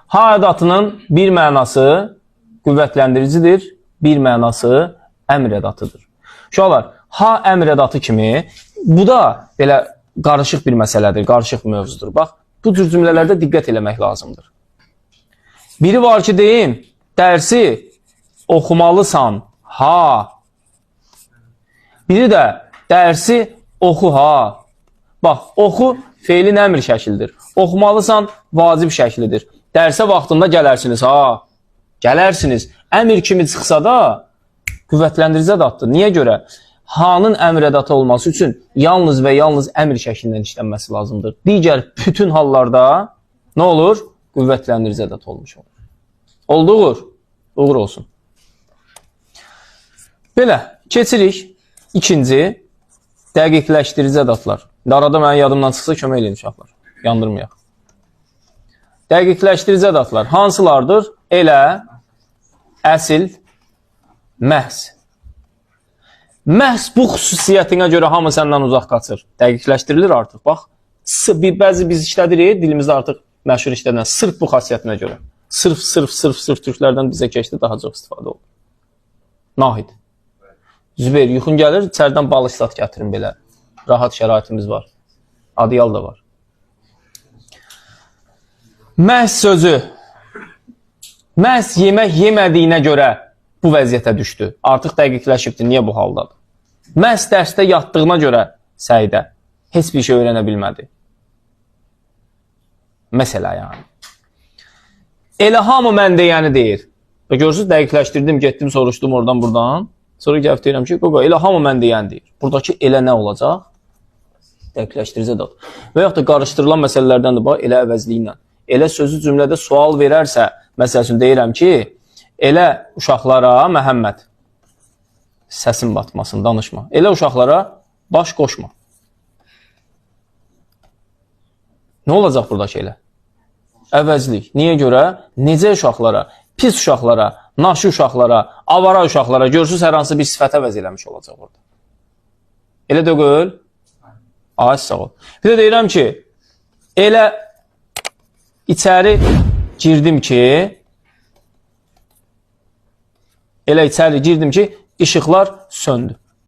Ha ədatının bir mənası qüvvətləndiricidir, bir mənası əmr ədatıdır. Uşaqlar, ha əmr ədatı kimi, bu da belə qarışıq bir məsələdir, qarışıq bir mövzudur. Bax, bu cür cümlələrdə diqqət eləmək lazımdır. Biri var ki, deyim, dərsi oxumalısan, ha. Biri də dərsi oxu, ha. Bax, oxu feilin əmr şəklidir. Oxumalısan vacib şəklidir. Dərsə vaxtında gələrsiniz, ha. Gələrsiniz. Əmr kimi çıxsa da qüvvətlendirici ədatdır. Niyə görə? Ha'nın əmr ədatı olması üçün yalnız və yalnız əmr şəklindən işlənməsi lazımdır. Digər bütün hallarda nə olur? Qüvvətlendirici ədat olmuş olur. Olduqur. Uğur olsun. Belə, keçirik. İkinci, dəqiqləşdirici ədatlar. Arada mənim yadımdan çıxsa kömək eləyin uşaqlar. Yandırmayaq. Dəqiqləşdirici ədatlar hansılardır? Elə, əsil, məhz. Məhz bu xüsusiyyətinə görə hamı səndən uzaq qaçır. Dəqiqləşdirilir artıq. Bax, bəzi biz işlədirik, dilimizdə artıq məşhur işlədən sırf bu xasiyyətinə görə. Sırf türklərdən bizə keçdi, daha çox istifadə olur. Nahid. Zübeyir, yuxun gəlir, içərdən balıq sat gətirin belə. Rahat şəraitimiz var. Adiyal da var. Məhz sözü. Məhz yemək yemədiyinə görə bu vəziyyətə düşdü. Artıq dəqiqləşibdir. Niyə bu haldadır? Məhz dərsdə yatdığına görə Səidə heç bir şey öyrənə bilmədi. Məsələ yəni. Elə hamı mən deyəni deyir. Və görürsünüz, dəqiqləşdirdim, getdim, soruşdum oradan buradan. Sonra gəlib deyirəm ki, elə hamı mən deyən deyir. Buradakı elə nə olacaq? Dəqiqləşdirici ədat. Və yaxud da qarışdırılan məsələlərdəndir, bax, elə əvəzliyi ilə. Elə sözü cümlədə sual verərsə, məsəl üçün deyirəm ki, elə uşaqlara, Məhəmməd, səsin batmasın, danışma. Elə uşaqlara baş qoşma. Nə olacaq buradakı elə? Əvəzlik. Niyə görə? Necə uşaqlara, pis uşaqlara, naşı uşaqlara, avara uşaqlara görürsünüz, hər hansı bir sifət əvəz eləmiş olacaq orada. Elə də qöyül? Ay, sağ ol. Bir də deyirəm ki, elə içəri girdim ki, işıqlar söndü.